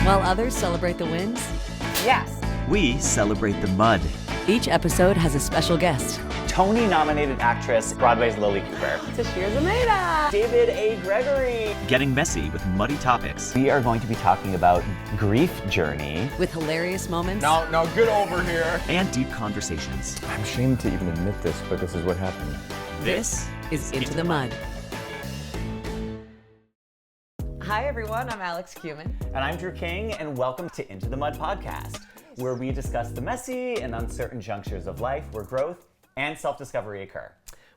While others celebrate the wins, Yes. We celebrate the mud. each episode has a special guest. Tony-nominated actress, Broadway's Lily Cooper. Tashir Zameda. David A. Gregory. Getting messy with muddy topics. We are going to be talking about grief journey. With hilarious moments Now get over here. And deep conversations. I'm ashamed to even admit this, but this is what happened. This is Into the Mud. Hi, everyone. I'm Alex Cumin. And I'm Drew King, and welcome to Into the Mud podcast, where we discuss the messy and uncertain junctures of life where growth and self-discovery occur.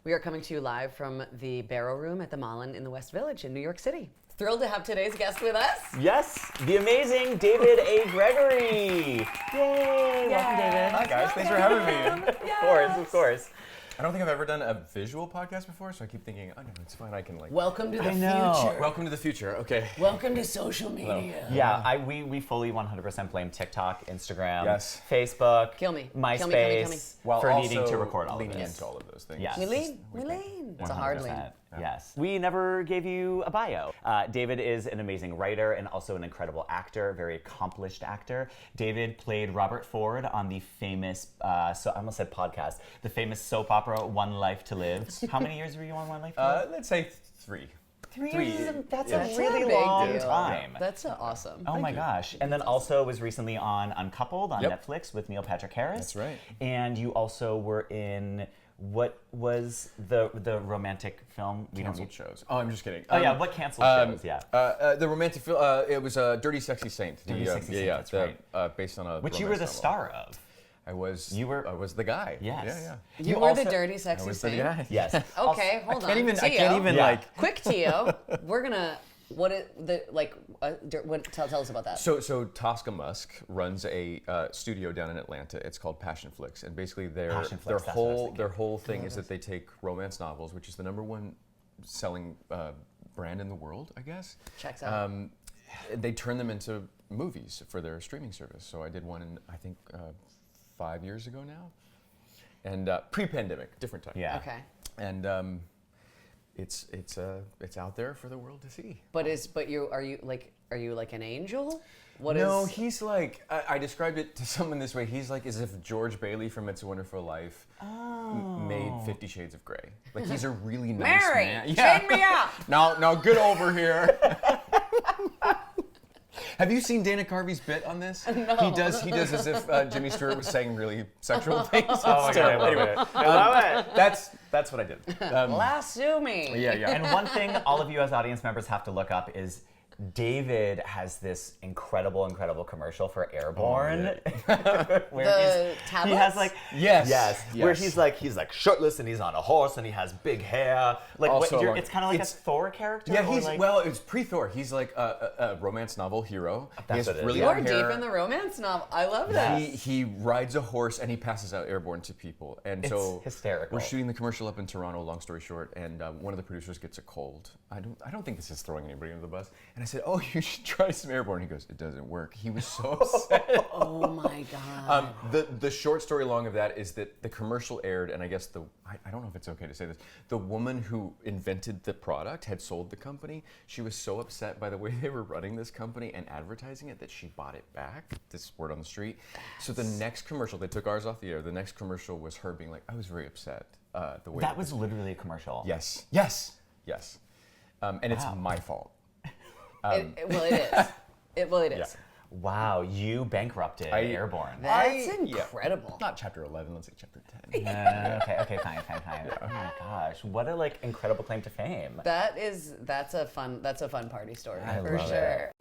We are coming to you live from the Barrow Room at the Mullen in the West Village in New York City. Thrilled to have today's guest with us. Yes, the amazing David A. Gregory. Yay! Welcome, David. Hi guys, thanks for having me. Of course. I don't think I've ever done a visual podcast before, so I keep thinking, oh no, it's fine, I can like... Welcome to the know. future. Welcome to the future, okay. Welcome to social media. Yeah, we fully 100% blame TikTok, Instagram, Yes. Facebook, Kill me. MySpace Kill me, kill me. While for also needing to record all of leaning this. into all of those things. Yes. We lean. It's a hard lean. 100%. Yes. We never gave you a bio. David is an amazing writer and also an incredible actor, very accomplished actor. David played Robert Ford on the famous, I almost said podcast, the famous soap opera One Life to Live. How many years were you on One Life to Live? Let's say three. 3 three. years. That's Yeah. a really a big long deal. time. That's awesome. Oh my gosh. And then also was recently on Uncoupled on Yep. Netflix with Neil Patrick Harris. That's right. And you also were in what was the romantic film? We don't Canceled need- shows. Oh, I'm just kidding. Oh yeah, what canceled shows? Yeah. The romantic film, it was Dirty Sexy Saint. Dirty Sexy Saint, that's right. Based on a Which you were romance the novel. star of. I was the guy. Yes. Yeah. You You were also- the dirty, sexy I was the saint. guy. Yes. Okay, hold on. I can't even Yeah. like... Quick, Tio. We're gonna. What is the like? Tell us about that. So Tosca Musk runs a studio down in Atlanta. It's called Passion Flicks, and basically Passion Flicks, that's what I was thinking. their whole thing is that they take romance novels, which is the #1 selling brand in the world, I guess. Checks out. They turn them into movies for their streaming service. So I did one in I think 5 years ago now, and pre-pandemic, different time. Yeah. Okay. And it's out there for the world to see. But are you like an angel? What is? No, he's like, I described it to someone this way. He's like as if George Bailey from It's a Wonderful Life made 50 Shades of Grey. Like, he's a really nice Mary, man. chain me up. Now get over here. Have you seen Dana Carvey's bit on this? No. He does as if Jimmy Stewart was saying really sexual things. Oh my God, I love Anyway, it. I love it. that's what I did. Lasso me. Yeah. And one thing all of you as audience members have to look up is David has this incredible commercial for Airborne. Where The he tablets? has like Yes. where he's like shirtless and he's on a horse and he has big hair. Like Also along- it's kind of like it's- a Thor character. Yeah, or he's like, well, it's pre-Thor. He's like a romance novel hero. That's he what has it really is. You're long deep hair. in the romance novel. I love that. He rides a horse and he passes out airborne to people, and It's so hysterical. We're shooting the commercial up in Toronto. Long story short, and one of the producers gets a cold. I don't think this is throwing anybody under the bus. And I said, "Oh, you should try some airborne." He goes, "It doesn't work." He was so upset. Oh my god. The short story long of that is that the commercial aired, and I guess I don't know if it's okay to say this. The woman who invented the product had sold the company. She was so upset by the way they were running this company and advertising it that she bought it back. This word on the street. So the next commercial, they took ours off the air. The next commercial was her being like, "I was very upset." The way that was literally a commercial. yes, and it's my fault. It is. It is. Yeah. Wow, you bankrupted Airborne. That's Yeah. incredible. Not chapter 11. Let's say chapter 10. Okay, fine. Oh my gosh, what a incredible claim to fame. That's a fun party story for love sure.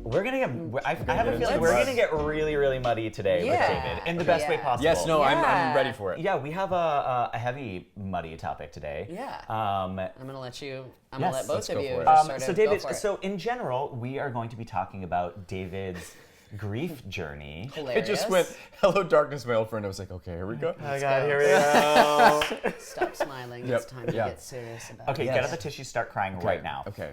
We're gonna get. I have a get feeling into we're it. gonna get really muddy today Yeah. with David in the best way Yeah. possible. Yes, no, Yeah. I'm ready for it. Yeah, we have a heavy muddy topic today. Yeah. Um, I'm gonna let Yes, both let's of go you for it. just sort so of David, go for it. so in general, we are going to be talking about David's grief journey. Hilarious. It just went, "Hello, darkness, my old friend." I was like, okay, here we go. Oh God, here we go. Stop smiling. Yep. It's time to Yeah. get serious about Okay, it. get out the tissue, start crying right now. Okay.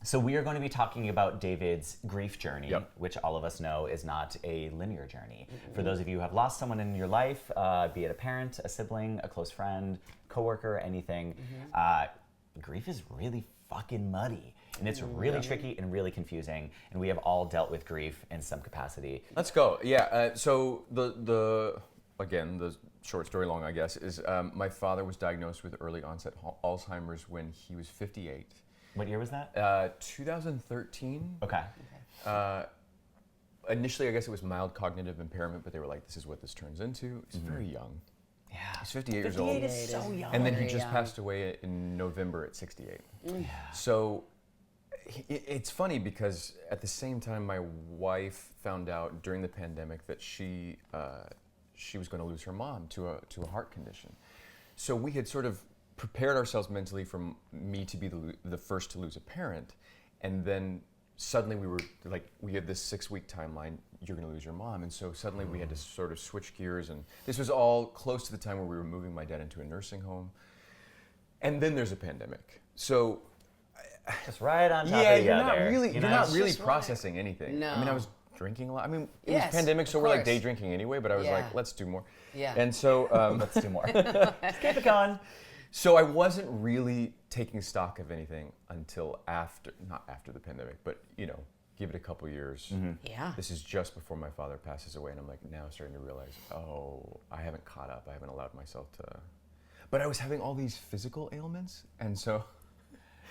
So we are going to be talking about David's grief journey, Yep. which all of us know is not a linear journey. For those of you who have lost someone in your life, be it a parent, a sibling, a close friend, coworker, anything, grief is really fucking muddy. And it's really tricky and really confusing, and we have all dealt with grief in some capacity. Let's go. Yeah. So the short story long, I guess, is my father was diagnosed with early onset Alzheimer's when he was 58. What year was that? 2013. Okay. Initially, I guess it was mild cognitive impairment, but they were like, "This is what this turns into." He's very young. Yeah. He's 58 years old. is so young. And then he Very just young. passed away in November at 68. So it's funny because at the same time, my wife found out during the pandemic that she was going to lose her mom to a heart condition. So we had sort of prepared ourselves mentally for me to be the first to lose a parent, and then suddenly we had this 6-week timeline. You're going to lose your mom, and so suddenly we had to sort of switch gears. And this was all close to the time where we were moving my dad into a nursing home, and then there's a pandemic. So Just right on top yeah, of the you're other. not really you you're know? not really just like- processing anything. No. I mean, I was drinking a lot. I mean, it Yes, was pandemic, so of we're like course. day drinking anyway. But I was Yeah. like, let's do more. Yeah. And so Let's do more. Let's keep it going. So I wasn't really taking stock of anything until not after the pandemic, but give it a couple years. Yeah. This is just before my father passes away, and I'm like now starting to realize, I haven't caught up. I haven't allowed myself to. But I was having all these physical ailments, and so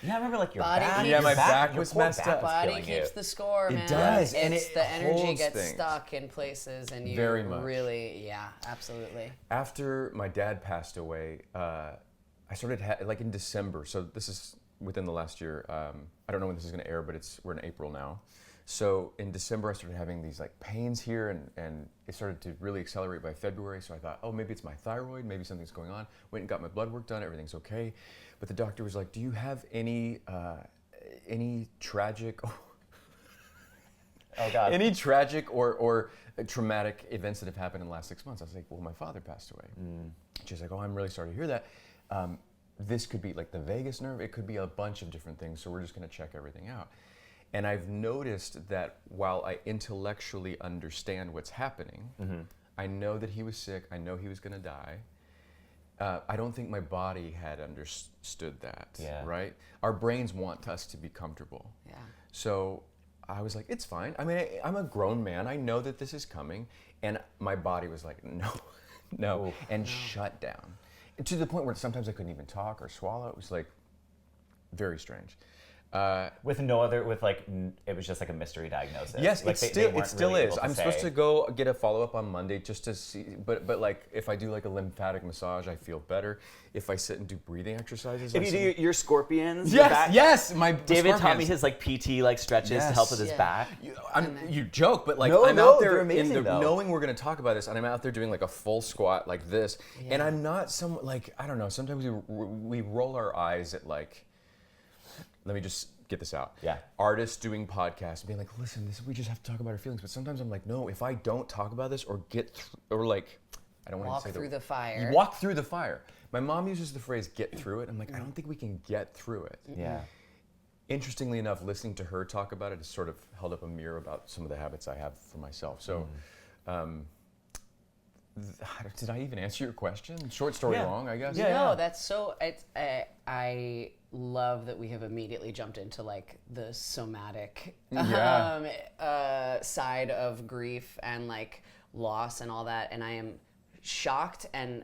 Yeah, I remember like your Body back. keeps- Yeah, my your back your was poor messed back up. was Body killing keeps you. the score, It man. does, and It's it the energy holds gets things. stuck in places, and you Very much. really, yeah, absolutely. After my dad passed away, I started like in December. So this is within the last year. I don't know when this is going to air, but we're in April now. So in December, I started having these like pains here, and it started to really accelerate by February. So I thought, maybe it's my thyroid, maybe something's going on. Went and got my blood work done. Everything's okay. But the doctor was like, "Do you have any tragic?" Oh God. Any tragic or traumatic events that have happened in the last 6 months? I was like, well, my father passed away. She's like, I'm really sorry to hear that. This could be like the vagus nerve. It could be a bunch of different things. So we're just going to check everything out. And I've noticed that while I intellectually understand what's happening, I know that he was sick. I know he was going to die. I don't think my body had understood that, Yeah. right? Our brains want us to be comfortable. Yeah. So I was like, it's fine. I mean, I'm a grown man. I know that this is coming. And my body was like, no, and shut down. And to the point where sometimes I couldn't even talk or swallow. It was like very strange. With no other, it was just like a mystery diagnosis. Yes, Like it still is. I'm supposed say. to go get a follow-up on Monday just to see, but like if I do like a lymphatic massage, I feel better. If I sit and do breathing exercises, If you do your scorpions, yes, my David taught me scorpions. his like PT stretches to help with his Yeah. back. You joke, but like No, I'm no, out they're there amazing, though. knowing we're going to talk about this, and I'm out there doing like a full squat like this, and I'm not I don't know. Sometimes we roll our eyes at like, let me just get this out. Yeah. Artists doing podcasts, being like, listen, we just have to talk about our feelings. But sometimes I'm like, no, if I don't talk about this or or like, I don't want Walk to say through the fire. You walk through the fire. My mom uses the phrase "get through it." I'm like, I don't think we can get through it. Yeah. Interestingly enough, listening to her talk about it has sort of held up a mirror about some of the habits I have for myself. So, did I even answer your question? Short story Yeah. long, I guess. Yeah. No, that's so. I love that we have immediately jumped into like the somatic side of grief and like loss and all that, and I am shocked and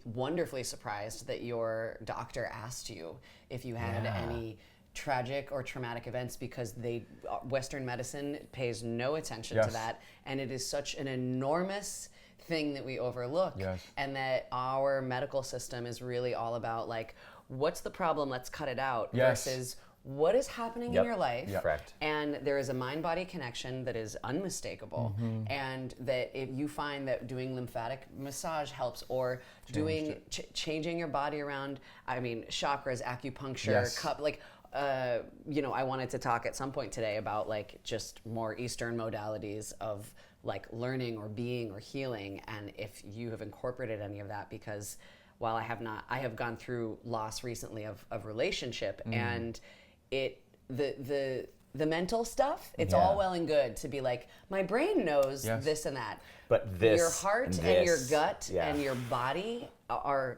wonderfully surprised that your doctor asked you if you had any tragic or traumatic events, because Western medicine pays no attention to Yes. that, and it is such an enormous thing that we overlook. Yes. And that our medical system is really all about like, what's the problem, let's cut it out, Yes. versus what is happening Yep. in your life. Yep. Correct. And there is a mind-body connection that is unmistakable, and that if you find that doing lymphatic massage helps, or doing changing your body around, I mean, chakras, acupuncture, Yes. cup, like, I wanted to talk at some point today about like just more Eastern modalities of like learning or being or healing, and if you have incorporated any of that, because while I have gone through loss recently of relationship, and the mental stuff, it's all well and good to be like, my brain knows Yes. this and that, But this your heart and and your this, gut yeah. and your body are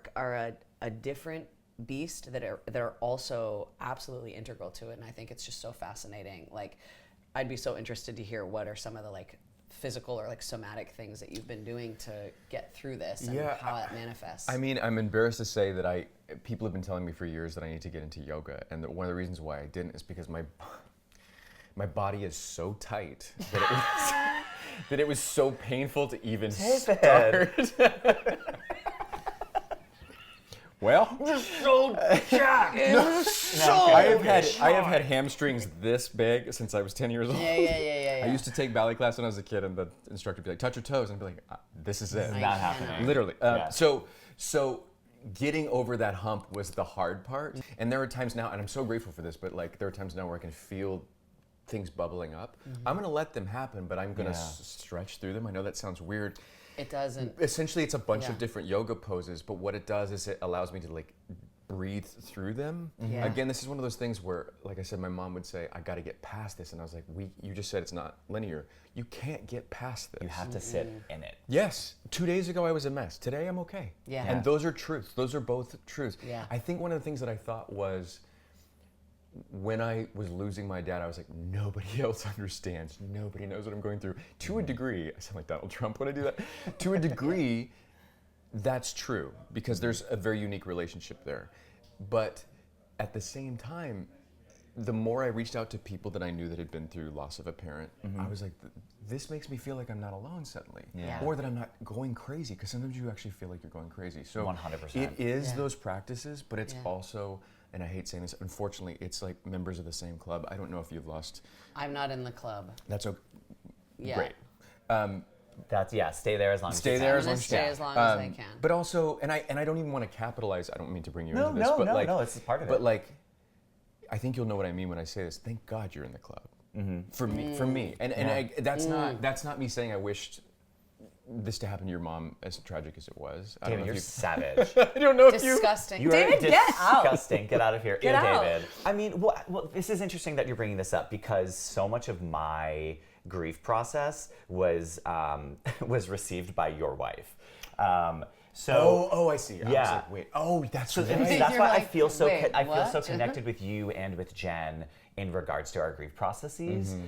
a different beast that are also absolutely integral to it, and I think it's just so fascinating. Like, I'd be so interested to hear what are some of the like physical or like somatic things that you've been doing to get through this and how that manifests. I mean, I'm embarrassed to say that people have been telling me for years that I need to get into yoga, and that one of the reasons why I didn't is because my body is so tight that it was so painful to even start. Well, so jacked. I have had hamstrings this big since I was 10 years old. Yeah. I used to take ballet class when I was a kid, and the instructor would be like, "Touch your toes," and I'd be like, "This is it." Not happening. Literally. So getting over that hump was the hard part. And there are times now, and I'm so grateful for this, but like there are times now where I can feel things bubbling up. I'm gonna let them happen, but I'm gonna stretch through them. I know that sounds weird. It doesn't. Essentially, it's a bunch of different yoga poses, but what it does is it allows me to like breathe through them. Yeah. Again, this is one of those things where, like I said, my mom would say, "I got to get past this," and I was like, "You just said it's not linear. You can't get past this. You have to sit in it. Yes. 2 days ago, I was a mess. Today, I'm okay. Yeah. And those are truths. Those are both truths. Yeah. I think one of the things that I thought was, when I was losing my dad, I was like, nobody else understands. Nobody knows what I'm going through. To a degree, I sound like Donald Trump when I do that. To a degree, that's true, because there's a very unique relationship there. But at the same time, the more I reached out to people that I knew that had been through loss of a parent, I was like, this makes me feel like I'm not alone suddenly. Yeah. Or that I'm not going crazy, because sometimes you actually feel like you're going crazy. So 100%. it is those practices, but it's also, and I hate saying this, unfortunately, it's like members of the same club. I don't know if you've lost. I'm not in the club. That's okay. Yeah. Great. Stay there as long as Stay you there can. as long as you Stay can. as long as I can. But also, and I don't even want to capitalize. I don't mean to bring you into this, No, but no, like, no, it's part of it. But like, I think you'll know what I mean when I say this. Thank God you're in the club. For me, and that's not me saying I wished this to happen to your mom, as tragic as it was. I don't David, know you're if savage. I don't know if Disgusting. You are David, get out. disgusting. Get out of here. Get Ew, out. David. I mean, well, this is interesting that you're bringing this up, because so much of my grief process was received by your wife. So I see. I was Yeah. like, wait. Oh, that's So right. that's You're why I like, feel so wait, I feel so what? connected with you and with Jen in regards to our grief processes. Mm-hmm.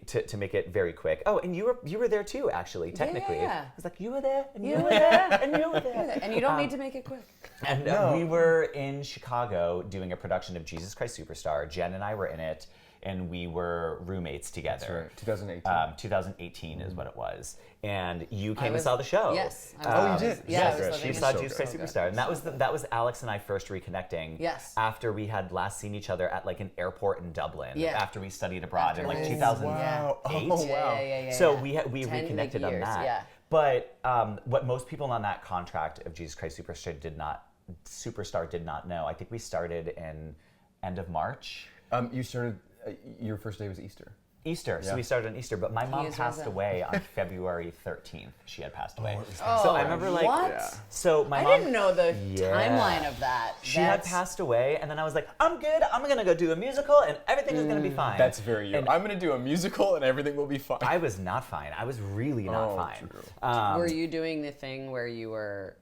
To make it very quick. Oh, and you were there too, actually. Technically, Yeah. I was like, you were there, and you You were were there, and you were there. And you don't need to make it quick. And we were in Chicago doing a production of Jesus Christ Superstar. Jen and I were in it, and we were roommates together. That's right. 2018. 2018 is what it was. And you came and was- saw the show. Yes. Oh, you did? Yeah, I Yes, was living she in saw so Jesus good. Christ Superstar, and that was Alex and I first reconnecting. Yes. After we had last seen each other at like an airport in Dublin. Yeah. After we studied abroad in like After we- 2008. Wow. Yeah. Oh, wow. Yeah. So yeah. we 10 reconnected big on years, that. yeah. But what most people on that contract of Jesus Christ Superstar did not know. I think we started in end of March. You started. Your first day was Easter. Easter. So Yeah. we started on Easter, but my mom is passed risen. away on February 13th. She had passed away. Oh, so I remember like what? Yeah. so my I mom didn't know the Yeah. timeline of that. She had That's- passed away, and then I was like, I'm good. I'm gonna go do a musical, and everything is gonna be fine. That's very you. And I'm going to do a musical, and everything will be fine. I was not fine. I was really not Oh, fine. true. Were you doing the thing where you were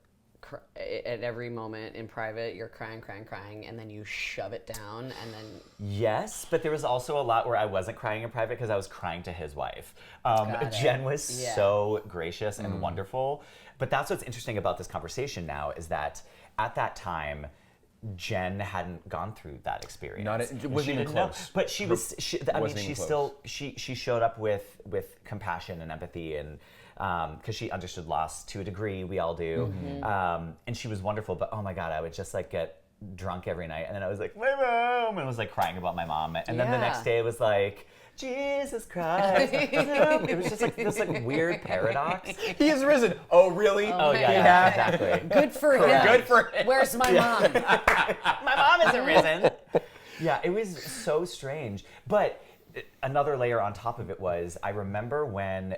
at every moment in private, you're crying, and then you shove it down, and then Yes, but there was also a lot where I wasn't crying in private because I was crying to his wife. Got it. Jen was Yeah. so gracious and wonderful. But that's what's interesting about this conversation now is that at that time, Jen hadn't gone through that experience. It And wasn't she even didn't know. close. But she was. I mean, wasn't she even still. She showed up with compassion and empathy and. Because she understood loss to a degree, we all do, and she was wonderful. But oh my God, I would just like get drunk every night, and then I was like, my mom, and I was like crying about my mom, and then the Yeah. next day it was like, Jesus Christ, it was just like this like weird paradox. He is risen. Oh, really? Oh yeah, exactly. good for him. Good for him. Where's my mom? My mom isn't risen. Yeah, it was so strange, but. Another layer on top of it was I remember when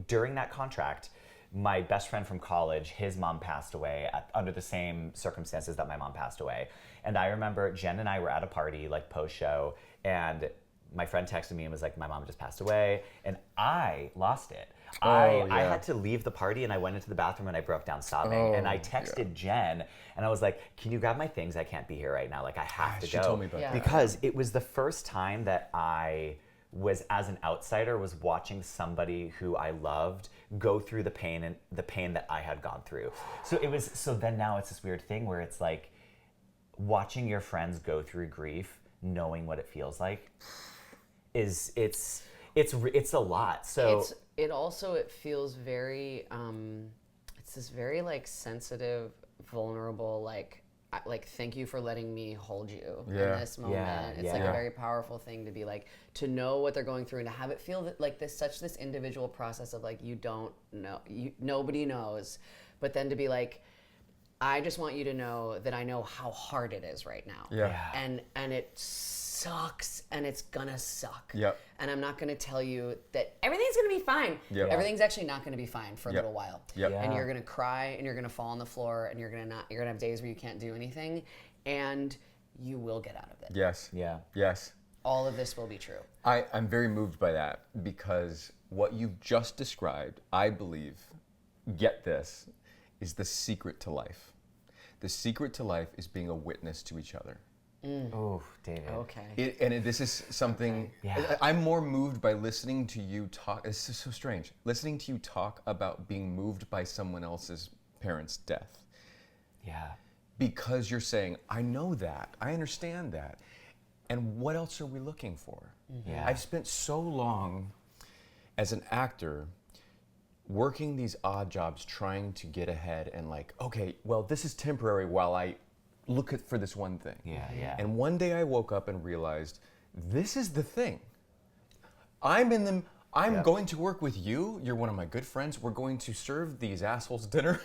during that contract, my best friend from college, his mom passed away under the same circumstances that my mom passed away. And I remember Jen and I were at a party, like post-show, and my friend texted me and was like, my mom just passed away, and I lost it. I yeah. had to leave the party and I went into the bathroom and I broke down sobbing. And I texted Jen and I was like, can you grab my things? I can't be here right now. Like, I have to She go. told me about that. Because it was the first time that I was, as an outsider, was watching somebody who I loved go through the pain that I had gone through. So then now it's this weird thing where it's like watching your friends go through grief, knowing what it feels like, it's a lot. So it feels very it's this very like sensitive, vulnerable, like thank you for letting me hold you in this moment. Yeah, It's like a very powerful thing to be like, to know what they're going through and to have it feel that like this individual process of like, you don't know, nobody knows, but then to be like, I just want you to know that I know how hard it is right now. And it sucks, and it's gonna suck. And I'm not gonna tell you that everything's gonna be fine. Everything's actually not gonna be fine for a little while. And you're gonna cry, and you're gonna fall on the floor, and you're gonna have days where you can't do anything, and you will get out of it. Yes. All of this will be true. I'm very moved by that, because what you've just described, I believe, get this, is the secret to life. The secret to life is being a witness to each other. Oh, David. Okay. This is something, Yeah. I'm more moved by listening to you talk. This is so strange. Listening to you talk about being moved by someone else's parent's death. Yeah. Because you're saying, I know that, I understand that. And what else are we looking for? Yeah. I've spent so long as an actor working these odd jobs, trying to get ahead and like, okay, well, this is temporary while I look for this one thing. Yeah. And one day I woke up and realized, this is the thing. I'm going to work with you. You're one of my good friends. We're going to serve these assholes dinner.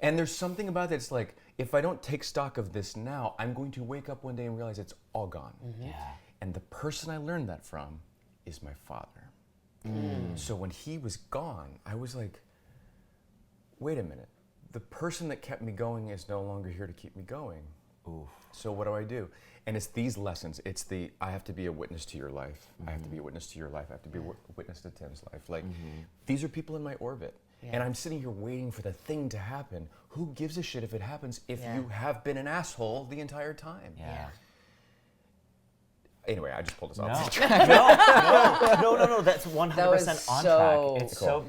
And there's something about that. It's like, if I don't take stock of this now, I'm going to wake up one day and realize it's all gone. Yeah. And the person I learned that from is my father. So when he was gone, I was like, wait a minute. The person that kept me going is no longer here to keep me going. Oof. So what do? And it's these lessons. It's I have to be a witness to your life. I have to be a witness to your life. I have to be a witness to Tim's life. Like, these are people in my orbit. And I'm sitting here waiting for the thing to happen. Who gives a shit if it happens if you have been an asshole the entire time? Yeah. Anyway, I just pulled us off. No. That's 100% That was on so track. It's cool. so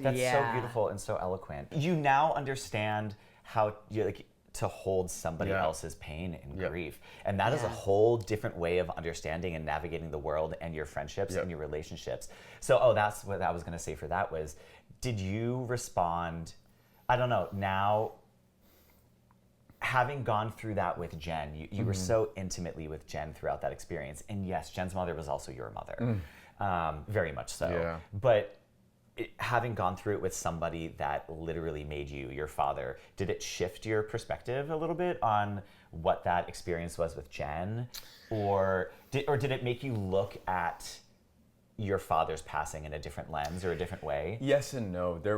beautiful and so eloquent. You now understand how you like to hold somebody else's pain and grief, and that is a whole different way of understanding and navigating the world and your friendships and your relationships. So, that's what I was going to say for that was, did you respond? I don't know. Now, having gone through that with Jen, you were so intimately with Jen throughout that experience. And yes, Jen's mother was also your mother, very much so. Yeah. But having gone through it with somebody that literally made you your father, did it shift your perspective a little bit on what that experience was with Jen? Or did it make you look at your father's passing in a different lens or a different way? Yes and no. There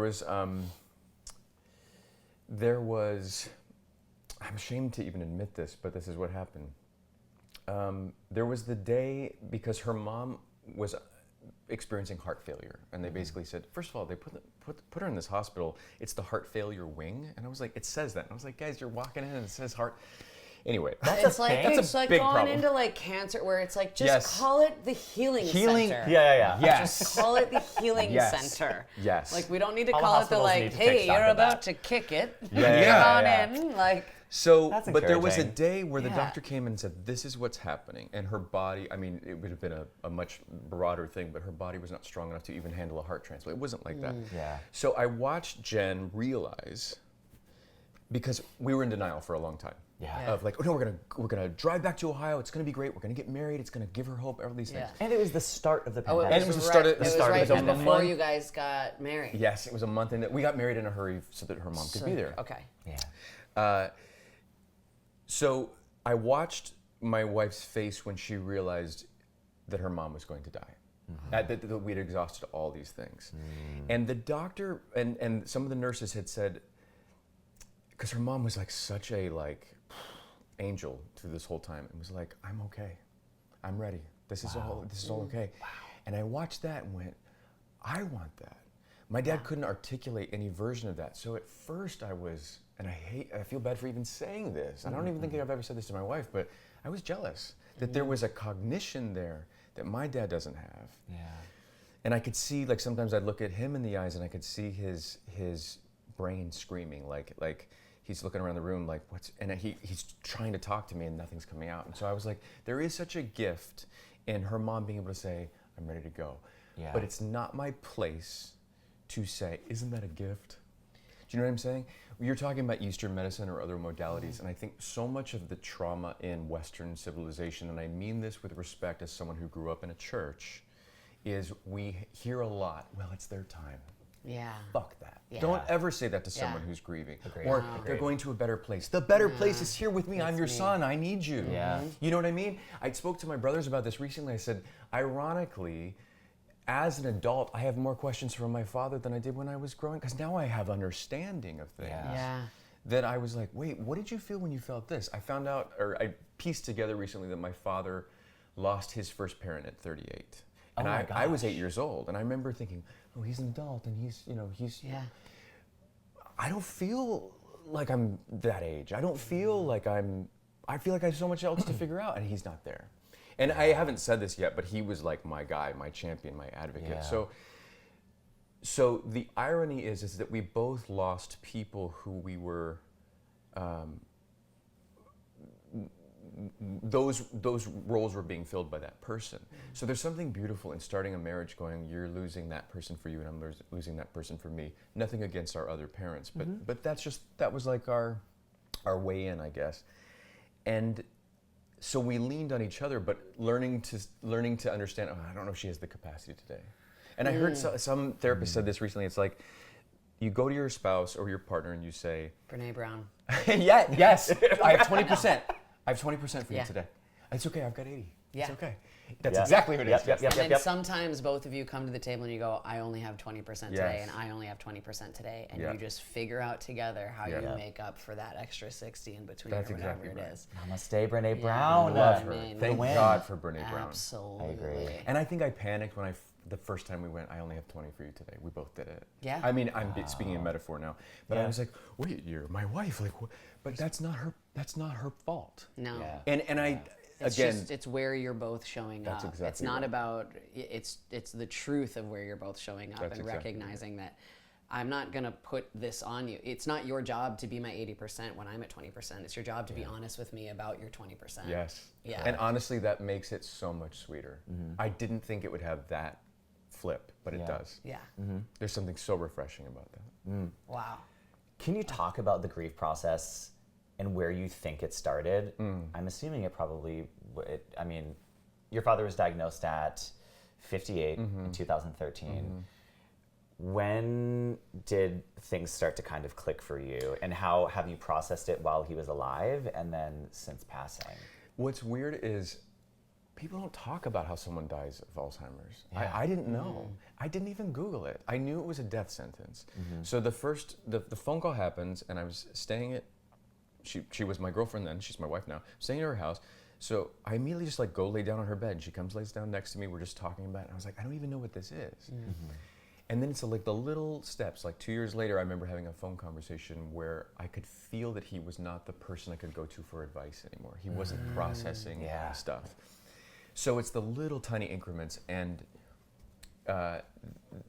was, I'm ashamed to even admit this, but this is what happened. There was the day, because her mom was experiencing heart failure, and they basically said, first of all, they put her in this hospital. It's the heart failure wing, and I was like, it says that. And I was like, guys, you're walking in and it says heart. Anyway, It's like That's a like big going problem. into like cancer, where it's like, just Yes. call it the healing center. Yeah. Yes. Just call it the healing Yes. center. Yes. Like, we don't need to All the call it the hospitals need like, to take hey, stock you're of that. about to kick it. Yeah. Come on Yeah. in. Like, So, That's but there was a encouraging. day where the Yeah. doctor came in and said, this is what's happening. And her body, I mean, it would have been a much broader thing, but her body was not strong enough to even handle a heart transplant. It wasn't like that. Yeah. So I watched Jen realize, because we were in denial for a long time. Yeah. Of like, oh no, we're gonna drive back to Ohio. It's gonna be great. We're gonna get married. It's gonna give her hope. All these things. And it was the start of the oh, pandemic. And it was the start of- it was start of right the before month. you guys got married. Yes, it was a month in. We got married in a hurry so that her mom could be there. Okay. Yeah. So I watched my wife's face when she realized that her mom was going to die. That we had exhausted all these things. And the doctor and some of the nurses had said, because her mom was like such a angel through this whole time, and was like, I'm okay. I'm ready. This is all okay. Wow. And I watched that and went, I want that. My dad couldn't articulate any version of that. So at first I was, and I feel bad for even saying this. I don't even think I've ever said this to my wife, but I was jealous that there was a cognition there that my dad doesn't have. Yeah. And I could see, like, sometimes I'd look at him in the eyes and I could see his brain screaming, like he's looking around the room like, and he's trying to talk to me and nothing's coming out. And so I was like, there is such a gift in her mom being able to say, I'm ready to go. Yeah. But it's not my place to say, isn't that a gift? Do you know what I'm saying? You're talking about Eastern medicine or other modalities, and I think so much of the trauma in Western civilization, and I mean this with respect as someone who grew up in a church, is we hear a lot, well, it's their time. Yeah. Fuck that. Yeah. Don't ever say that to someone Yeah. who's grieving. Agreed. Or No. they're Agreed. going to a better place. The better place is here with me. I'm It's your me. son. I need you. Yeah. You know what I mean? I spoke to my brothers about this recently. I said, ironically, as an adult, I have more questions from my father than I did when I was growing, because now I have understanding of things. Yeah. That I was like, wait, what did you feel when you felt this? I found out, or I pieced together recently that my father lost his first parent at 38. And Oh my I was gosh. 8 years old, and I remember thinking, oh, he's an adult, and he's. Yeah. I don't feel like I'm that age. I don't feel like I feel like I have so much else to figure out, and he's not there. And I haven't said this yet, but he was like my guy, my champion, my advocate. Yeah. So the irony is that we both lost people who we were, those roles were being filled by that person. So there's something beautiful in starting a marriage going, you're losing that person for you and I'm losing that person for me. Nothing against our other parents, but that was like our way in, I guess. And so we leaned on each other, but learning to understand, oh, I don't know if she has the capacity today. And I heard some therapist said this recently, it's like, you go to your spouse or your partner and you say, Brene Brown. yes, I have 20%. I have 20% for you Yeah. today. It's okay, I've got 80. Yeah. It's okay. That's Yeah. exactly what it is. Yep. And then sometimes both of you come to the table and you go, I only have 20% today, Yes. and I only have 20% today. And Yeah. you just figure out together how Yeah. you Yeah. make up for that extra 60 in between That's or whatever exactly it right. is. Namaste, Brene Yeah. Brown. Love I her. mean, Thank win. God for Brene Brown. Absolutely. I agree. And I think I panicked when the first time we went, I only have 20 for you today. We both did it. Yeah. I mean, I'm speaking in metaphor now, but I Yeah. was like, wait, you're my wife. Like, what? But that's not her fault. No. Yeah. And I, It's again, just, it's where you're both showing That's up. It's exactly not right. about, it's the truth of where you're both showing up That's and exactly recognizing that I'm not going to put this on you. It's not your job to be my 80% when I'm at 20%. It's your job to be honest with me about your 20%. yes. Yeah. And honestly, that makes it so much sweeter. I didn't think it would have that flip, but it Yeah. does. Yeah. There's something so refreshing about that. Wow. Can you talk about the grief process and where you think it started? I'm assuming it probably, your father was diagnosed at 58 in 2013. When did things start to kind of click for you? And how have you processed it while he was alive and then since passing? What's weird is people don't talk about how someone dies of Alzheimer's. Yeah. I didn't know. I didn't even Google it. I knew it was a death sentence. So the phone call happens and I was staying at, she was my girlfriend then, she's my wife now, staying at her house. So I immediately just like go lay down on her bed and she comes, lays down next to me, we're just talking about it. And I was like, I don't even know what this is. And then it's like the little steps, like 2 years later, I remember having a phone conversation where I could feel that he was not the person I could go to for advice anymore. He wasn't processing Yeah. stuff. So it's the little tiny increments. And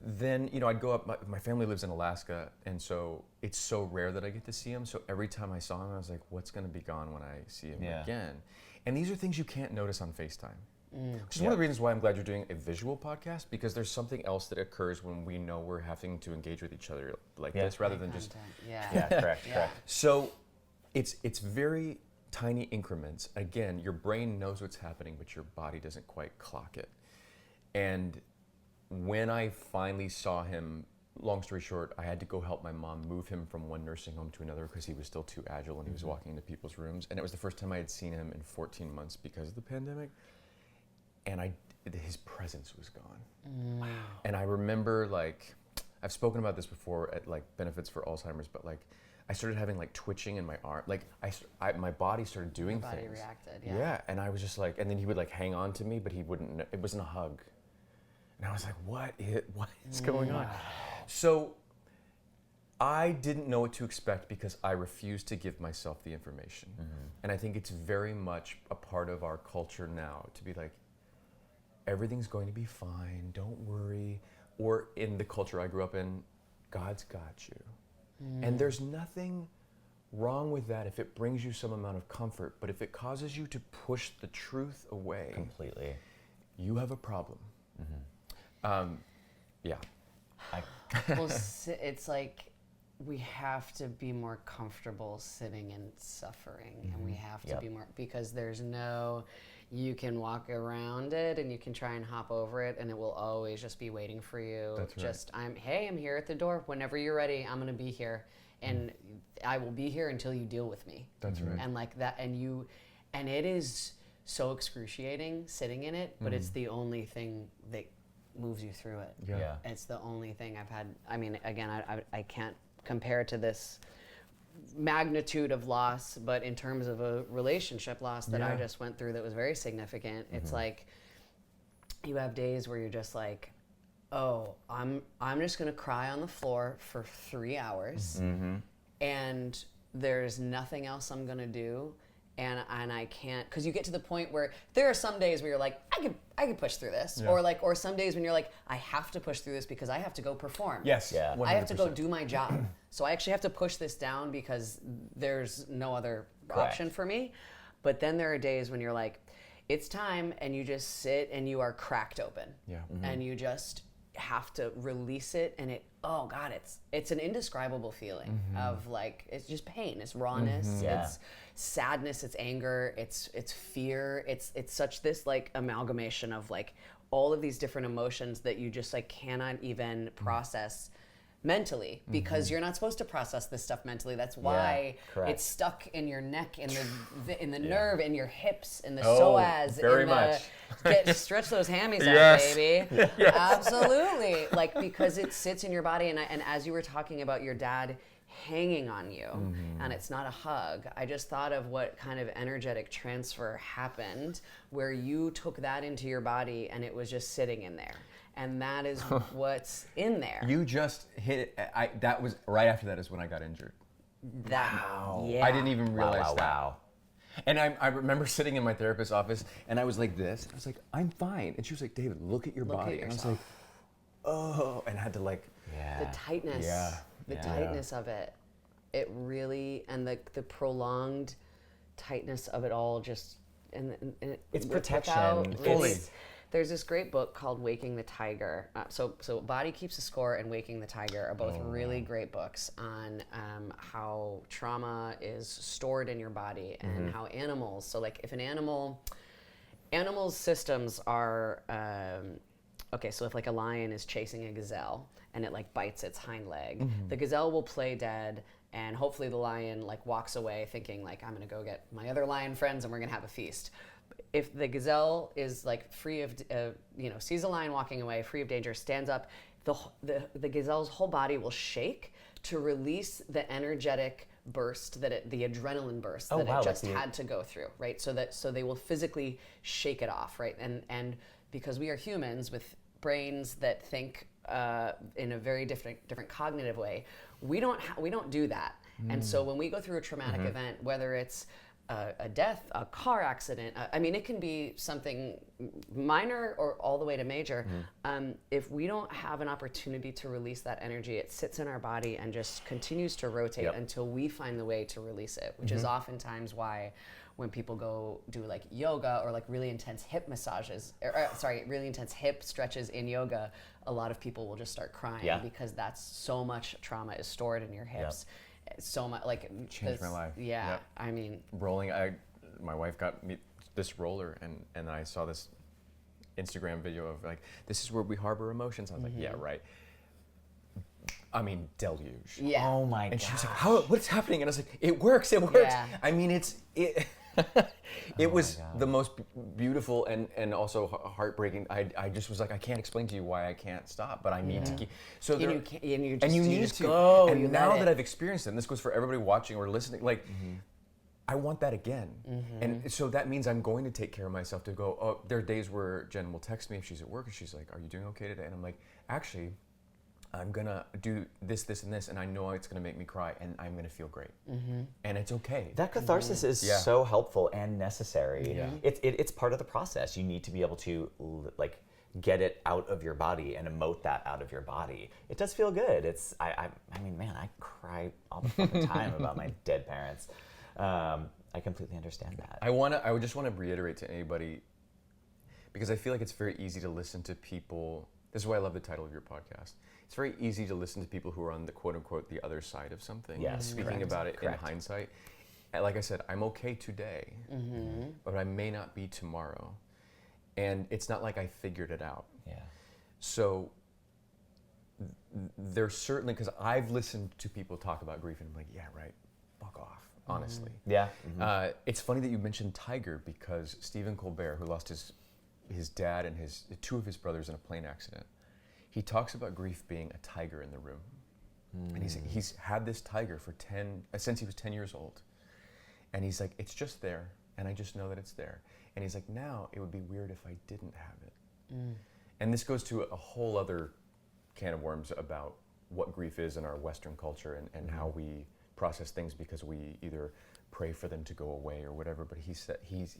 then, I'd go up, my family lives in Alaska, and so it's so rare that I get to see him. So every time I saw him, I was like, what's gonna be gone when I see him Yeah. again? And these are things you can't notice on FaceTime. Which is one of the reasons why I'm glad you're doing a visual podcast, because there's something else that occurs when we know we're having to engage with each other like this, rather than just. Yeah. Yeah, correct. So, it's very tiny increments. Again, your brain knows what's happening, but your body doesn't quite clock it. And when I finally saw him, long story short, I had to go help my mom move him from one nursing home to another because he was still too agile and he was walking into people's rooms. And it was the first time I had seen him in 14 months because of the pandemic. And his presence was gone. Wow. And I remember, like, I've spoken about this before at like benefits for Alzheimer's, but like I started having like twitching in my arm, like my body started doing Your body things. reacted, Yeah, and I was just like, and then he would like hang on to me, but he wouldn't. It wasn't a hug. And I was like, what is going on? So I didn't know what to expect because I refused to give myself the information. And I think it's very much a part of our culture now to be like, everything's going to be fine, don't worry. Or in the culture I grew up in, God's got you. And there's nothing wrong with that if it brings you some amount of comfort, but if it causes you to push the truth away, Completely. you have a problem. Yeah. Well, it's like we have to be more comfortable sitting in suffering, and we have to be more, because there's no, you can walk around it and you can try and hop over it, and it will always just be waiting for you. That's right. Just I'm here at the door. Whenever you're ready, I'm gonna be here, and I will be here until you deal with me. That's right. And like that, and it is so excruciating sitting in it, but it's the only thing that moves you through it. Yeah. It's the only thing I've had. I mean, again, I can't compare to this magnitude of loss, but in terms of a relationship loss that I just went through that was very significant, it's like you have days where you're just like, oh, I'm just gonna cry on the floor for 3 hours, and there's nothing else I'm gonna do. And I can't, because you get to the point where there are some days where you're like, I could push through this, or some days when you're like, I have to push through this because I have to go perform. Yes. Yeah. 100%. I have to go do my job. So I actually have to push this down because there's no other option for me. But then there are days when you're like, it's time, and you just sit and you are cracked open. Yeah. And you just have to release it, and oh God, it's an indescribable feeling of like, it's just pain, it's rawness, it's sadness, it's anger, it's fear, it's such this like amalgamation of like all of these different emotions that you just like cannot even process mentally, because you're not supposed to process this stuff mentally. That's why it's stuck in your neck, in the nerve, in your hips, in the psoas. Very in much. Stretch those hammies Yes. out, baby. Absolutely. Like, because it sits in your body, and as you were talking about your dad hanging on you, and it's not a hug, I just thought of what kind of energetic transfer happened where you took that into your body and it was just sitting in there. And that is what's in there. You just hit it. That was right after that is when I got injured. Yeah. I didn't even realize that. Wow. And I remember sitting in my therapist's office, and I was like this. I was like, I'm fine. And she was like, David, look at your Look at body. And I was yourself. like, oh. And I had to like, The tightness. Yeah. The tightness of it. It really, and the prolonged tightness of it all just, and It's without- protection. Fully. There's this great book called Waking the Tiger. So Body Keeps the Score and Waking the Tiger are both really great books on how trauma is stored in your body and how animals. So like if an animals' systems are okay. So if like a lion is chasing a gazelle and it like bites its hind leg, the gazelle will play dead. And hopefully the lion like walks away thinking like, I'm gonna go get my other lion friends and we're gonna have a feast. If the gazelle is like free of, sees a lion walking away, free of danger, stands up, the gazelle's whole body will shake to release the energetic burst the adrenaline burst that it just had to go through, right? So they will physically shake it off, right? And because we are humans with brains that think in a very different cognitive way, we don't do that. And so when we go through a traumatic event, whether it's a death, a car accident, I mean, it can be something minor or all the way to major. If we don't have an opportunity to release that energy, it sits in our body and just continues to rotate until we find the way to release it, which is oftentimes why when people go do like yoga or like really intense hip massages, really intense hip stretches in yoga, a lot of people will just start crying because that's so much trauma is stored in your hips. So much, like changed my life. Yeah, Yep. I mean, rolling. My wife got me this roller, and I saw this Instagram video of like, this is where we harbor emotions. I was like, yeah, right. I mean, deluge. Yeah. Oh my And god. she was like, what's happening? And I was like, it works. Yeah. I mean, it was the most beautiful and also heartbreaking. I just was like, I can't explain to you why I can't stop, but I need to keep. So and you can't, and you just, you you need just to. go. And you now let that it. I've experienced it, and this goes for everybody watching or listening, like, I want that again. And so that means I'm going to take care of myself to go, there are days where Jen will text me if she's at work and she's like, are you doing okay today? And I'm like, actually, I'm gonna do this, this, and this, and I know it's gonna make me cry, and I'm gonna feel great, and it's okay. That catharsis is so helpful and necessary. Yeah. It's part of the process. You need to be able to like get it out of your body and emote that out of your body. It does feel good. I mean, man, I cry all the fucking time about my dead parents. I completely understand that. I would just want to reiterate to anybody, because I feel like it's very easy to listen to people. This is why I love the title of your podcast. It's very easy to listen to people who are on the quote unquote the other side of something, speaking correct, about it correct. in hindsight. And like I said, I'm okay today, but I may not be tomorrow. And it's not like I figured it out. Yeah. So there's certainly, because I've listened to people talk about grief and I'm like, yeah, right, fuck off, honestly. Yeah. It's funny that you mentioned Tiger, because Stephen Colbert, who lost his dad and two of his brothers in a plane accident, he talks about grief being a tiger in the room. And he's had this tiger for since he was 10 years old. And he's like, it's just there, and I just know that it's there. And he's like, now it would be weird if I didn't have it. And this goes to a whole other can of worms about what grief is in our Western culture and how we process things, because we either pray for them to go away or whatever. But he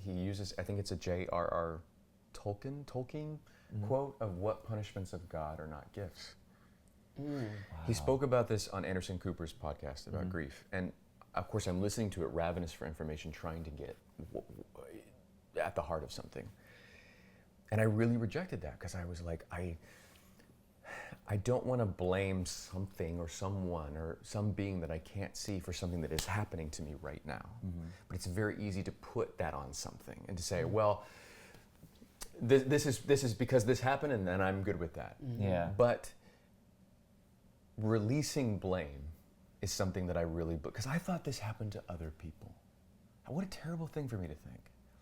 uses, I think it's a J.R.R. Tolkien quote of what punishments of God are not gifts. Wow. He spoke about this on Anderson Cooper's podcast about grief. And of course, I'm listening to it, ravenous for information, trying to get at the heart of something. And I really rejected that, because I was like, I don't want to blame something or someone or some being that I can't see for something that is happening to me right now. But it's very easy to put that on something and to say, well, this is because this happened, and then I'm good with that. Yeah. But releasing blame is something that I really, because I thought this happened to other people. What a terrible thing for me to think.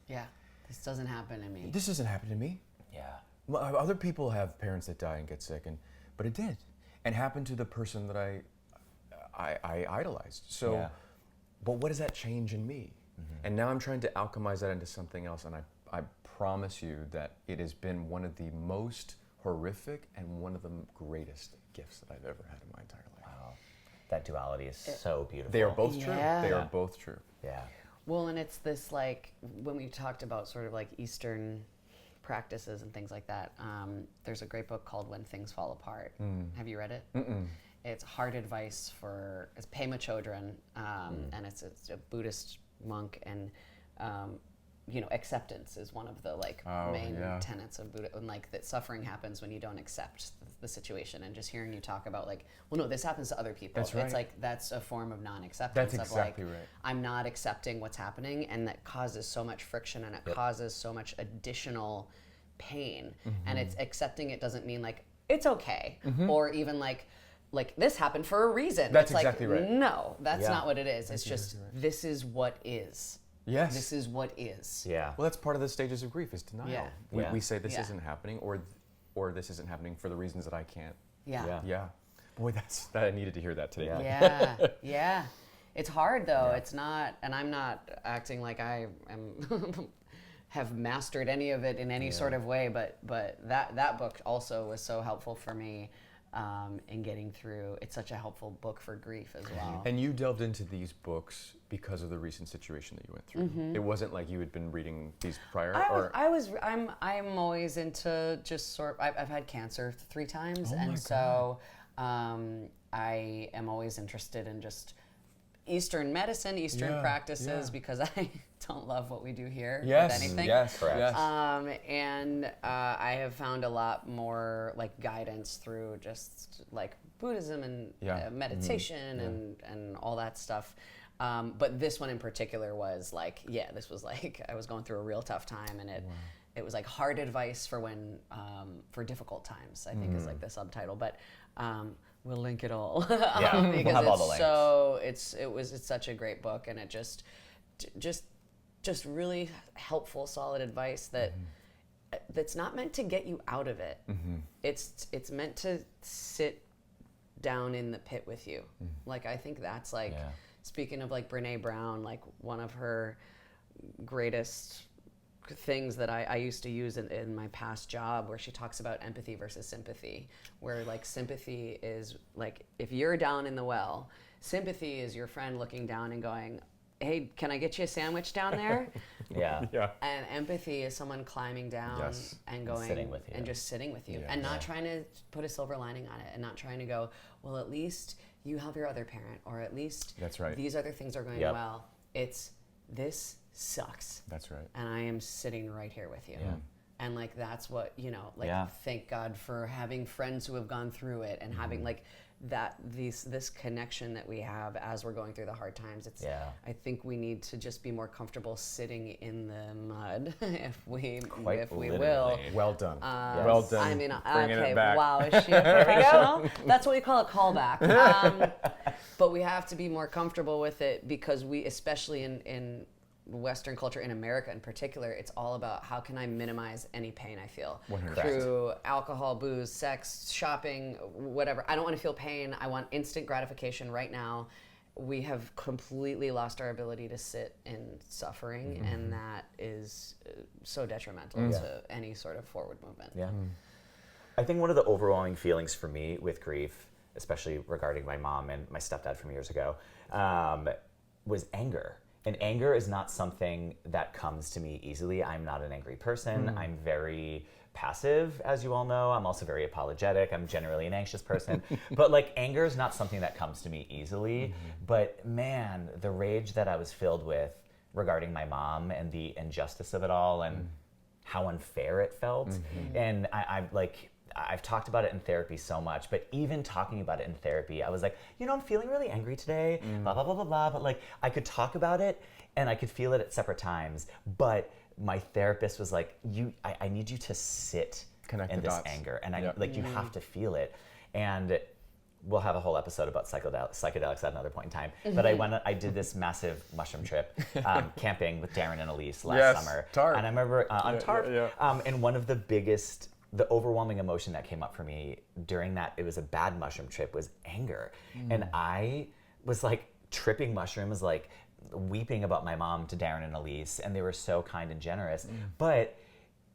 Yeah, this doesn't happen to me. This doesn't happen to me. Yeah. Well, other people have parents that die and get sick, but it did, and happened to the person that I idolized. So, Yeah. but what does that change in me? And now I'm trying to alchemize that into something else, and I promise you that it has been one of the most horrific and one of the greatest gifts that I've ever had in my entire life. Wow. That duality is so beautiful. They are both true. Yeah. They are both true. Yeah. Well, and it's this, like, when we talked about sort of like Eastern practices and things like that, there's a great book called When Things Fall Apart. Have you read it? It's hard advice it's Pema Chodron, and it's a Buddhist monk, and acceptance is one of the main tenets of Buddha, and like that suffering happens when you don't accept the situation. And just hearing you talk about well, no, this happens to other people. That's right. It's like that's a form of non-acceptance. That's of exactly right. I'm not accepting what's happening, and that causes so much friction, and it causes so much additional pain. And it's accepting it doesn't mean it's okay, or even like this happened for a reason. That's it's exactly right. No, that's Yeah. not what it is. It's just this is what is. Yes. This is what is. Yeah. Well, that's part of the stages of grief, is denial. Yeah. We say this Yeah. isn't happening, or this isn't happening for the reasons that I can't. Yeah. Yeah. Yeah. Boy, that I needed to hear that today. Yeah. Yeah. It's hard though. It's not, and I'm not acting like I am have mastered any of it in any sort of way, but that book also was so helpful for me in getting through. It's such a helpful book for grief as well. And you delved into these books because of the recent situation that you went through. It wasn't like you had been reading these prior. I'm always into just I've had cancer 3 times, and so I am always interested in just Eastern medicine, Eastern practices, because I don't love what we do here with anything. Yes, correct. Yes. And I have found a lot more guidance through just Buddhism and meditation and all that stuff. But this one in particular was this was I was going through a real tough time, and it was hard advice for when for difficult times, I think is the subtitle. But we'll link it all Yeah, because we'll have all the links. It's such a great book, and it just really helpful, solid advice that's not meant to get you out of it. It's meant to sit down in the pit with you. I think that's speaking of Brene Brown, one of her greatest things that I used to use in my past job, where she talks about empathy versus sympathy, where like sympathy is like if you're down in the well, sympathy is your friend looking down and going, hey, can I get you a sandwich down there? Yeah. Yeah. And empathy is someone climbing down Yes. and going sitting with you. and just sitting with you Yeah. and not trying to put a silver lining on it and not trying to go, well, at least you have your other parent, or at least That's right. these other things are going Yep. well. It's this sucks. That's right. And I am sitting right here with you. Yeah. And like that's what, you know, like Yeah. thank God for having friends who have gone through it and having like that this connection that we have as we're going through the hard times. It's Yeah. I think we need to just be more comfortable sitting in the mud if we Quite will. literally. Well done. Yes. Well done. I mean, Bringing okay, it back. wow, is she a professional? That's what we call a callback. But we have to be more comfortable with it because we, especially in Western culture, in America in particular, it's all about how can I minimize any pain I feel 100%. through alcohol, booze, sex, shopping, whatever. I don't want to feel pain. I want instant gratification right now. We have completely lost our ability to sit in suffering, and that is so detrimental to any sort of forward movement. Yeah. I think one of the overwhelming feelings for me with grief, especially regarding my mom and my stepdad from years ago, was anger. And anger is not something that comes to me easily. I'm not an angry person. I'm very passive, as you all know. I'm also very apologetic. I'm generally an anxious person. But like anger is not something that comes to me easily. But man, the rage that I was filled with regarding my mom and the injustice of it all and how unfair it felt. And I've talked about it in therapy so much, but even talking about it in therapy, I was like, you know, I'm feeling really angry today, blah, blah, blah, blah, blah. But like, I could talk about it and I could feel it at separate times. But my therapist was like, I need you to sit Connect in the this dots. anger. And Yep. you have to feel it. And we'll have a whole episode about psychedelics at another point in time. But I did this massive mushroom trip, camping with Darren and Elise last summer. Tarp. And I remember on Tarp, yeah. and one of the overwhelming emotion that came up for me during that, it was a bad mushroom trip, was anger. And I was like tripping mushrooms, like weeping about my mom to Darren and Elise, and they were so kind and generous. But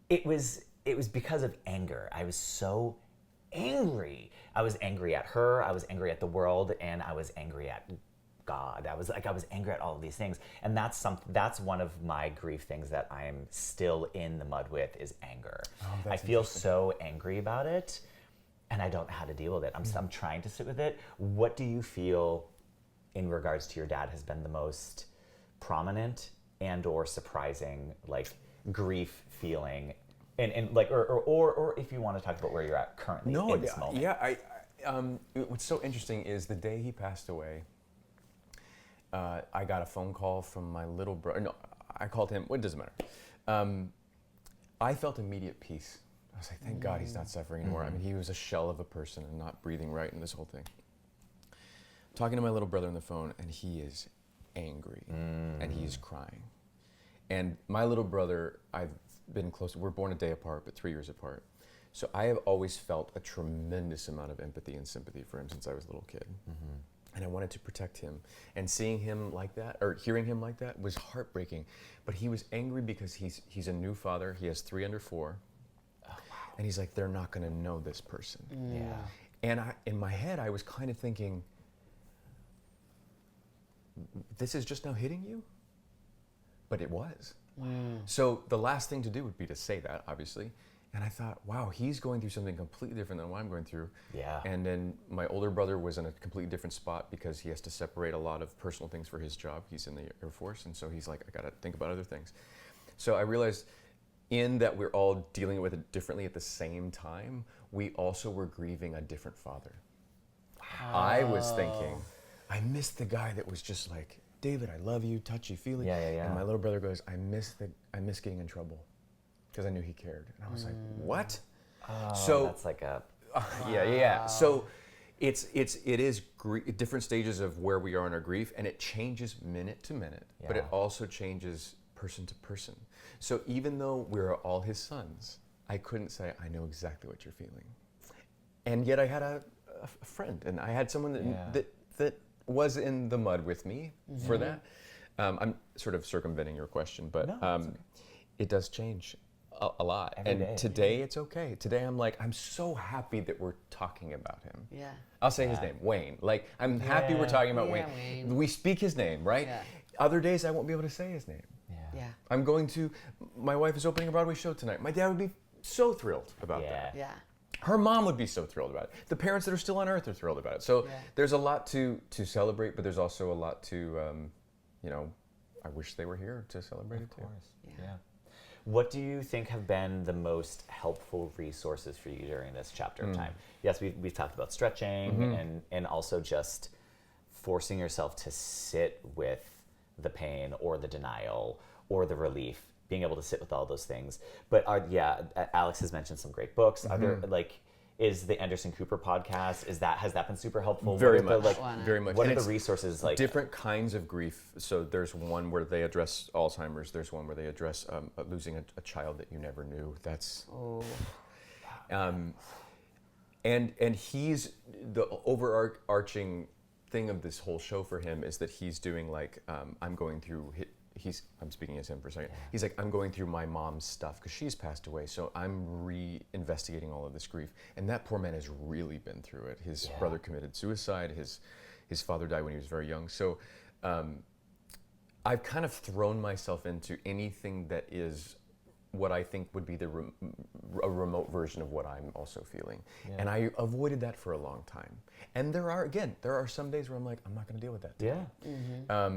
it was because of anger. I was so angry. I was angry at her, I was angry at the world, and I was angry at God. I was angry at all of these things. And that's one of my grief things that I am still in the mud with, is anger. I feel so angry about it, and I don't know how to deal with it. I'm trying to sit with it. What do you feel in regards to your dad has been the most prominent and or surprising like grief feeling? And like, or if you want to talk about where you're at currently in this moment. Yeah, what's so interesting is the day he passed away, I got a phone call from my little brother. No, I called him. It doesn't matter. I felt immediate peace. I was like, thank God he's not suffering anymore. I mean, he was a shell of a person and not breathing right in this whole thing. Talking to my little brother on the phone, and he is angry, and he's crying. And my little brother, I've been close. We're born a day apart, but 3 years apart. So I have always felt a tremendous amount of empathy and sympathy for him since I was a little kid. And I wanted to protect him. And seeing him like that, or hearing him like that, was heartbreaking. But he was angry because he's a new father. He has 3 under 4. Oh, wow. And he's like, they're not going to know this person. Yeah. And in my head, I was kind of thinking, this is just now hitting you? But it was. So the last thing to do would be to say that, obviously. And I thought, wow, he's going through something completely different than what I'm going through. Yeah. And then my older brother was in a completely different spot because he has to separate a lot of personal things for his job. He's in the Air Force, and so he's like, I gotta think about other things. So I realized in that we're all dealing with it differently at the same time, we also were grieving a different father. I was thinking, I missed the guy that was just like, David, I love you, touchy-feely. Yeah. And my little brother goes, I miss getting in trouble, because I knew he cared. And I was like, what? So That's like a yeah. So it is different stages of where we are in our grief, and it changes minute to minute, but it Yeah. also changes person to person. So even though we're all his sons, I couldn't say, I know exactly what you're feeling. And yet I had a friend, and I had someone that was in the mud with me for that. I'm sort of circumventing your question, but No, that's okay. it does change a lot. Every And day. today it's okay. Today I'm like, I'm so happy that we're talking about him. Yeah. I'll say his name, Wayne. Like, I'm happy we're talking about Yeah, Wayne. Wayne. We speak his name, right? Yeah. Other days I won't be able to say his name. Yeah. I'm going to, my wife is opening a Broadway show tonight. My dad would be so thrilled about Yeah. that. Yeah. Her mom would be so thrilled about it. The parents that are still on earth are thrilled about it. So Yeah. there's a lot to celebrate, but there's also a lot to, I wish they were here to celebrate it too. Yeah. What do you think have been the most helpful resources for you during this chapter of time? Yes, we've talked about stretching and also just forcing yourself to sit with the pain or the denial or the relief, being able to sit with all those things. But Alex has mentioned some great books. Are there is the Anderson Cooper podcast, has that been super helpful? Very What are much, the, very much. What And are the it's resources like? different kinds of grief. So there's one where they address Alzheimer's. There's one where they address losing a child that you never knew. That's. Oh. And he's the overarching thing of this whole show for him is that he's doing like I'm going through. I'm speaking as him for a second. He's like, I'm going through my mom's stuff because she's passed away. So I'm re-investigating all of this grief. And that poor man has really been through it. His brother committed suicide. His father died when he was very young. So I've kind of thrown myself into anything that is what I think would be a remote version of what I'm also feeling. Yeah. And I avoided that for a long time. And there are some days where I'm like, I'm not going to deal with that today. Yeah.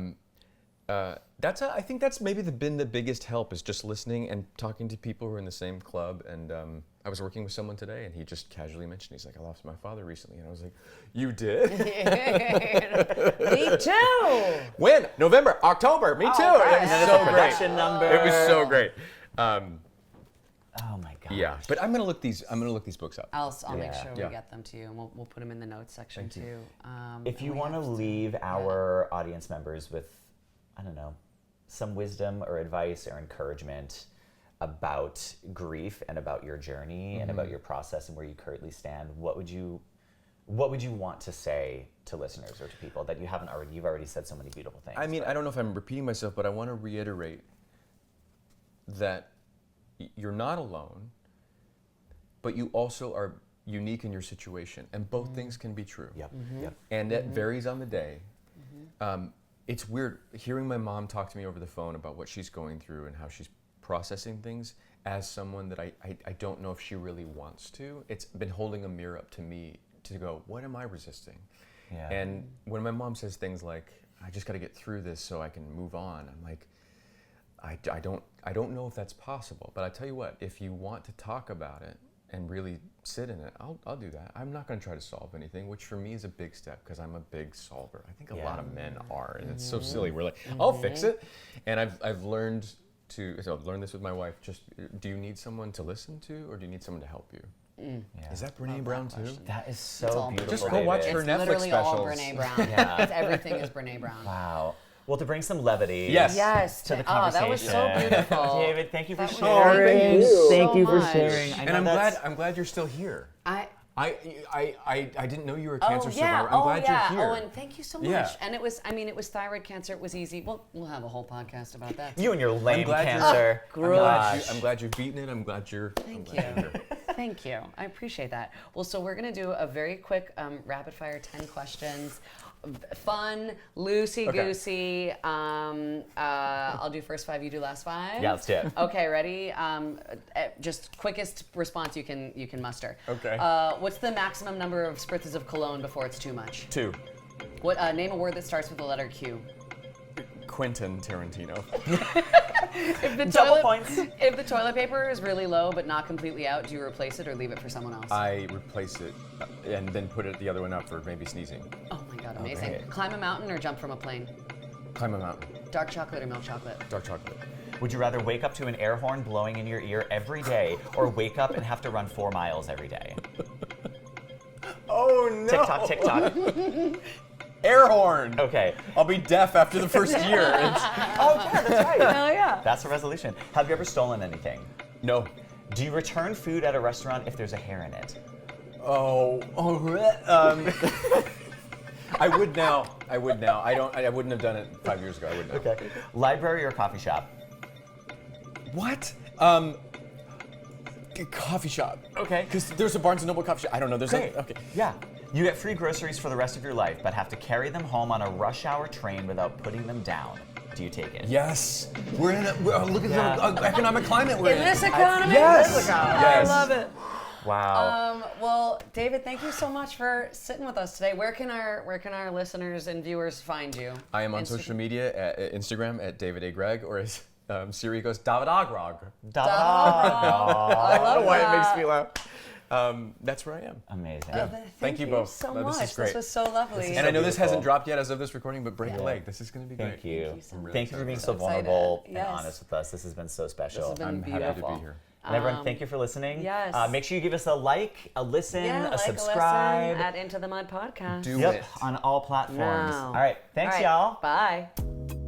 I think that's maybe been the biggest help is just listening and talking to people who are in the same club. And I was working with someone today, and he just casually mentioned, he's like, I lost my father recently. And I was like, you did? Me too. When? November, October, me too. right. It was And so the great. production number. It was so great. Oh my god. Yeah, but I'm gonna look these books up. I'll make sure Yeah. we get them to you, and we'll put them in the notes section too. If you and we want to have leave our audience members with, I don't know, some wisdom or advice or encouragement about grief and about your journey and about your process and where you currently stand, what would you want to say to listeners or to people that you've already said so many beautiful things? I mean, I don't know if I'm repeating myself, but I want to reiterate that you're not alone, but you also are unique in your situation, and both things can be true. Yep. Mm-hmm. Yep. And it varies on the day. It's weird hearing my mom talk to me over the phone about what she's going through and how she's processing things as someone that I don't know if she really wants to. It's been holding a mirror up to me to go, what am I resisting? Yeah. And when my mom says things like, I just got to get through this so I can move on, I'm like, I don't know if that's possible. But I tell you what, if you want to talk about it and really sit in it, I'll do that. I'm not going to try to solve anything, which for me is a big step because I'm a big solver. I think a lot of men are, and it's so silly. We're like, I'll fix it. And I've learned I've learned this with my wife. Just, do you need someone to listen to, or do you need someone to help you? Yeah. Is that Brene Brown too? That is It's so all beautiful. Just go watch David. her It's Netflix literally all specials. Brene Brown. Yeah. Everything is Brene Brown. Wow. Well, to bring some levity. Yes. Yes. To the Oh, that was so conversation. beautiful. David, thank you for That was sharing. Thank you Thank so you for much. sharing. I And know I'm glad you're still here. I didn't know you were a cancer yeah. survivor. I'm glad you're here. Oh, and thank you so much. Yeah. And it was thyroid cancer. It was easy. We'll have a whole podcast about that. You and your lame glad you're- cancer. I'm glad you've beaten it. I'm glad you're. Thank you. Thank you. I appreciate that. Well, so we're going to do a very quick rapid fire 10 questions. Fun, loosey-goosey. I'll do first 5, you do last 5. Yeah, let's do it. Okay, ready? Just quickest response you can muster. Okay. What's the maximum number of spritzes of cologne before it's too much? 2. What name a word that starts with the letter Q? Quentin Tarantino. If the Double toilet, points. If the toilet paper is really low but not completely out, do you replace it or leave it for someone else? I replace it and then put it the other one up for maybe sneezing. Oh my god, amazing. Okay. Climb a mountain or jump from a plane? Climb a mountain. Dark chocolate or milk chocolate? Dark chocolate. Would you rather wake up to an air horn blowing in your ear every day or wake up and have to run 4 miles every day? Oh no! Tick-tock, tick-tock. Air horn. Okay. I'll be deaf after the first year. Oh, yeah, that's right. Hell yeah. That's a resolution. Have you ever stolen anything? No. Do you return food at a restaurant if there's a hair in it? I would now. I wouldn't have done it 5 years ago. I would now. Okay. Library or coffee shop? What? Coffee shop. Okay. Because there's a Barnes & Noble coffee shop. I don't know. There's Great. okay. Yeah. You get free groceries for the rest of your life, but have to carry them home on a rush hour train without putting them down. Do you take it? Yes. Look at the economic climate we're in. In this economy? Yes. This economy. Yes. I love it. Wow. Well, David, thank you so much for sitting with us today. Where can our listeners and viewers find you? I am on social media at Instagram at David A. Greg, or as Siri goes, David Agrog. I I don't know why that. it makes me laugh. That's where I am. Amazing. Thank you both. so No, much. this is great. This was so lovely. And I know this beautiful. hasn't dropped yet as of this recording, but break a leg. This is going to be great. Thank you. Thank you so much. Thank you for being so So excited. vulnerable and Yes. honest with us. This has been so special. This has been I'm beautiful. happy to be here. And everyone, thank you for listening. Yes. Make sure you give us a like, a listen, Yeah, a like subscribe. a listen at Into the Mud podcast. Do Yep, it. on all platforms. Now. All right, thanks, All right, y'all. Bye.